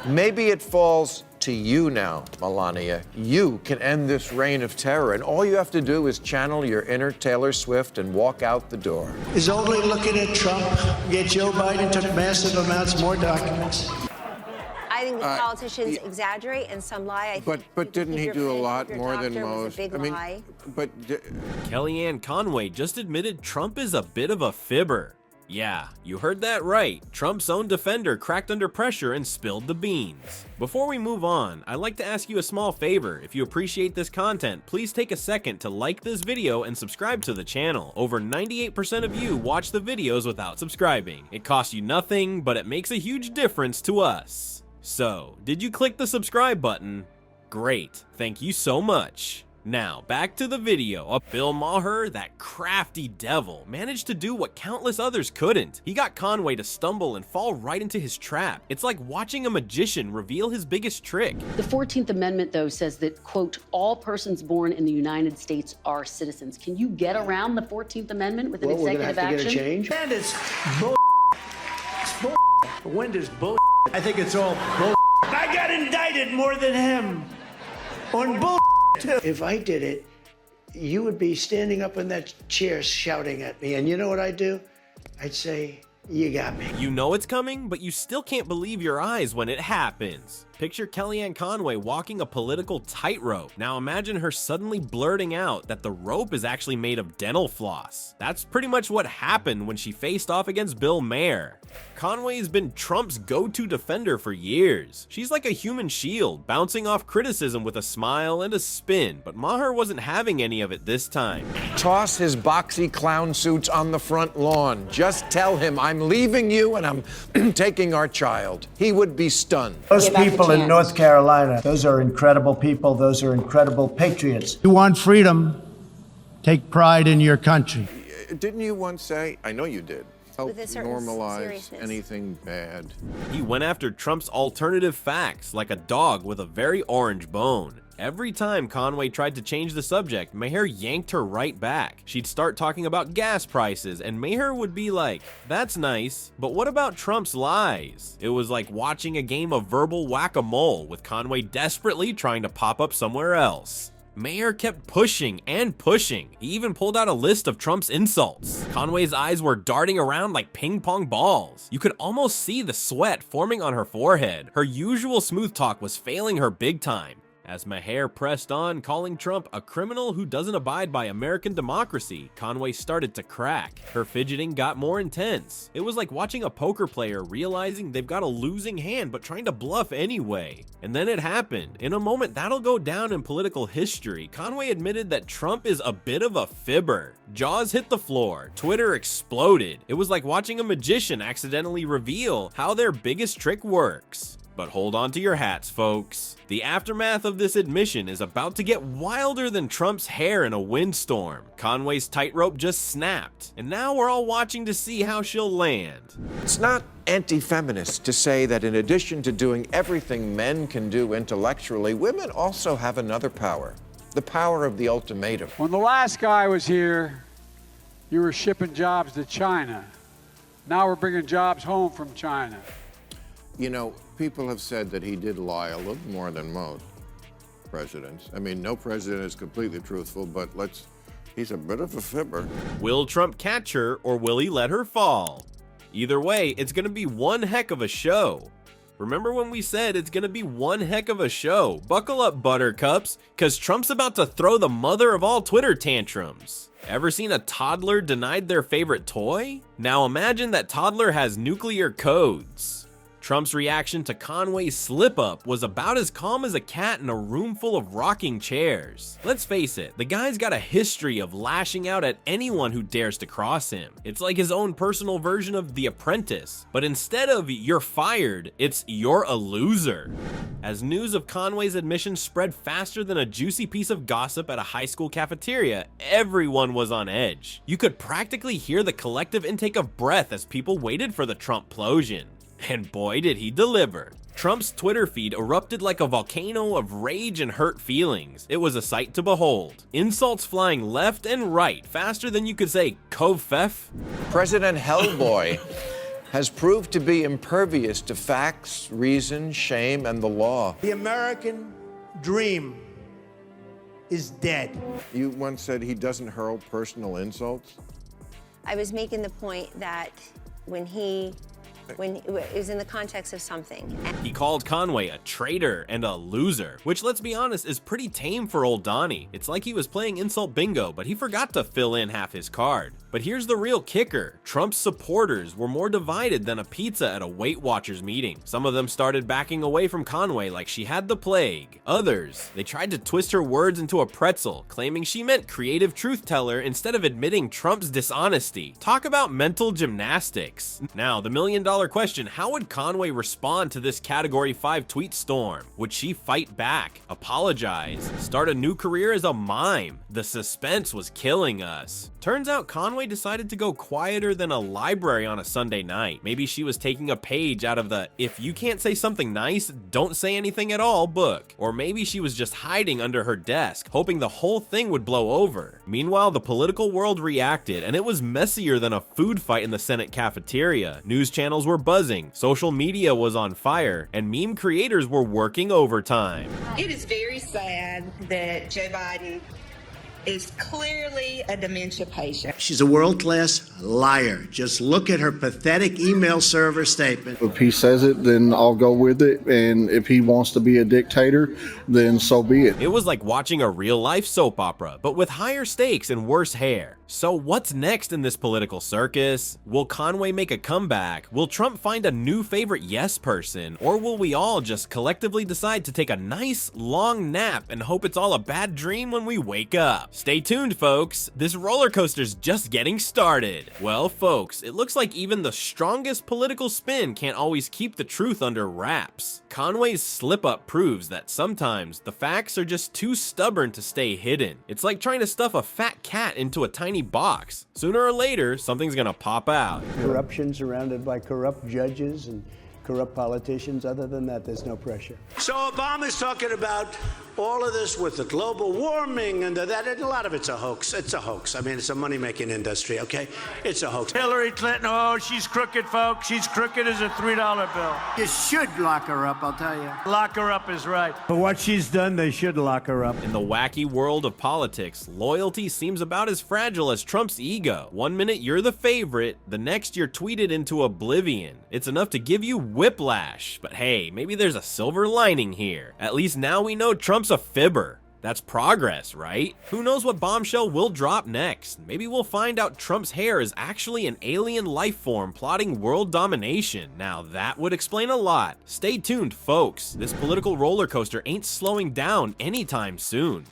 Maybe it falls to you now, Melania. You can end this reign of terror, and all you have to do is channel your inner Taylor Swift and walk out the door. Is only looking at Trump, yet Joe Biden took massive amounts more documents. I think the politicians exaggerate and some lie. But didn't he do a lot more than most? I mean, Kellyanne Conway just admitted Trump is a bit of a fibber. Yeah, you heard that right. Trump's own defender cracked under pressure and spilled the beans. Before we move on, I'd like to ask you a small favor. If you appreciate this content, please take a second to like this video and subscribe to the channel. Over 98% of you watch the videos without subscribing. It costs you nothing, but it makes a huge difference to us. So, did you click the subscribe button? Great, thank you so much. Now, back to the video. Bill Maher, that crafty devil, managed to do what countless others couldn't. He got Conway to stumble and fall right into his trap. It's like watching a magician reveal his biggest trick. The 14th Amendment, though, says that, quote, all persons born in the United States are citizens. Can you get around the 14th Amendment with an executive action? We're gonna have to get a change. And it's bull. It's bull. The wind is bull. I think it's all bull. I got indicted more than him on bull. If I did it, you would be standing up in that chair shouting at me. And you know what I'd do? I'd say, you got me. You know it's coming, but you still can't believe your eyes when it happens. Picture Kellyanne Conway walking a political tightrope. Now imagine her suddenly blurting out that the rope is actually made of dental floss. That's pretty much what happened when she faced off against Bill Maher. Conway's been Trump's go-to defender for years. She's like a human shield, bouncing off criticism with a smile and a spin, but Maher wasn't having any of it this time. Toss his boxy clown suits on the front lawn. Just tell him, I'm leaving you and I'm taking our child. He would be stunned. Those people in North Carolina, those are incredible people. Those are incredible patriots. You want freedom, take pride in your country. Didn't you once say, I know you did, help With a certain normalize seriousness. anything bad? He went after Trump's alternative facts like a dog with a very orange bone. Every time Conway tried to change the subject, Maher yanked her right back. She'd start talking about gas prices, and Maher would be like, that's nice, but what about Trump's lies? It was like watching a game of verbal whack-a-mole, with Conway desperately trying to pop up somewhere else. Maher kept pushing and pushing. He even pulled out a list of Trump's insults. Conway's eyes were darting around like ping pong balls. You could almost see the sweat forming on her forehead. Her usual smooth talk was failing her big time. As Maher pressed on, calling Trump a criminal who doesn't abide by American democracy, Conway started to crack. Her fidgeting got more intense. It was like watching a poker player realizing they've got a losing hand but trying to bluff anyway. And then it happened. In a moment that'll go down in political history, Conway admitted that Trump is a bit of a fibber. Jaws hit the floor. Twitter exploded. It was like watching a magician accidentally reveal how their biggest trick works. But hold on to your hats, folks. The aftermath of this admission is about to get wilder than Trump's hair in a windstorm. Conway's tightrope just snapped, and now we're all watching to see how she'll land. It's not anti-feminist to say that in addition to doing everything men can do intellectually, women also have another power, the power of the ultimatum. When the last guy was here, you were shipping jobs to China. Now we're bringing jobs home from China. You know, people have said that he did lie a little more than most presidents. I mean, no president is completely truthful, but he's a bit of a fibber. Will Trump catch her, or will he let her fall? Either way, it's gonna be one heck of a show. Remember when we said it's gonna be one heck of a show? Buckle up, buttercups, cause Trump's about to throw the mother of all Twitter tantrums. Ever seen a toddler denied their favorite toy? Now imagine that toddler has nuclear codes. Trump's reaction to Conway's slip-up was about as calm as a cat in a room full of rocking chairs. Let's face it, the guy's got a history of lashing out at anyone who dares to cross him. It's like his own personal version of The Apprentice, but instead of "you're fired," it's "you're a loser." As news of Conway's admission spread faster than a juicy piece of gossip at a high school cafeteria, everyone was on edge. You could practically hear the collective intake of breath as people waited for the Trump-plosion. And boy did he deliver. Trump's Twitter feed erupted like a volcano of rage and hurt feelings. It was a sight to behold. Insults flying left and right faster than you could say "Kofef." President Hellboy has proved to be impervious to facts, reason, shame, and the law. The American dream is dead. You once said he doesn't hurl personal insults. I was making the point that when it was in the context of something. He called Conway a traitor and a loser, which, let's be honest, is pretty tame for old Donnie. It's like he was playing insult bingo, but he forgot to fill in half his card. But here's the real kicker. Trump's supporters were more divided than a pizza at a Weight Watchers meeting. Some of them started backing away from Conway like she had the plague. Others, they tried to twist her words into a pretzel, claiming she meant creative truth teller instead of admitting Trump's dishonesty. Talk about mental gymnastics. Now, the million-dollar question, how would Conway respond to this Category 5 tweet storm? Would she fight back, apologize, start a new career as a mime? The suspense was killing us. Turns out Conway decided to go quieter than a library on a Sunday night. Maybe she was taking a page out of the "if you can't say something nice, don't say anything at all" book. Or maybe she was just hiding under her desk, hoping the whole thing would blow over. Meanwhile, the political world reacted, and it was messier than a food fight in the Senate cafeteria. News channels were buzzing, social media was on fire, and meme creators were working overtime. It is very sad that Joe Biden is clearly a dementia patient. She's a world-class liar. Just look at her pathetic email server statement. If he says it, then I'll go with it. And if he wants to be a dictator, then so be it. It was like watching a real-life soap opera, but with higher stakes and worse hair. So what's next in this political circus? Will Conway make a comeback? Will Trump find a new favorite yes person? Or will we all just collectively decide to take a nice long nap and hope it's all a bad dream when we wake up? Stay tuned, folks. This roller coaster's just getting started. Well, folks, it looks like even the strongest political spin can't always keep the truth under wraps. Conway's slip-up proves that sometimes the facts are just too stubborn to stay hidden. It's like trying to stuff a fat cat into a tiny box. Sooner or later, something's gonna pop out. Corruption surrounded by corrupt judges and corrupt politicians. Other than that, there's no pressure. So Obama's talking about all of this with the global warming and that, and a lot of it's a hoax. It's a hoax. I mean, it's a money-making industry, okay? It's a hoax. Hillary Clinton, oh, she's crooked, folks. She's crooked as a $3 bill. You should lock her up, I'll tell you. Lock her up is right. For what she's done, they should lock her up. In the wacky world of politics, loyalty seems about as fragile as Trump's ego. One minute you're the favorite, the next you're tweeted into oblivion. It's enough to give you whiplash. But hey, maybe there's a silver lining here. At least now we know Trump's a fibber. That's progress, right? Who knows what bombshell will drop next? Maybe we'll find out Trump's hair is actually an alien life form plotting world domination. Now that would explain a lot. Stay tuned, folks. This political roller coaster ain't slowing down anytime soon.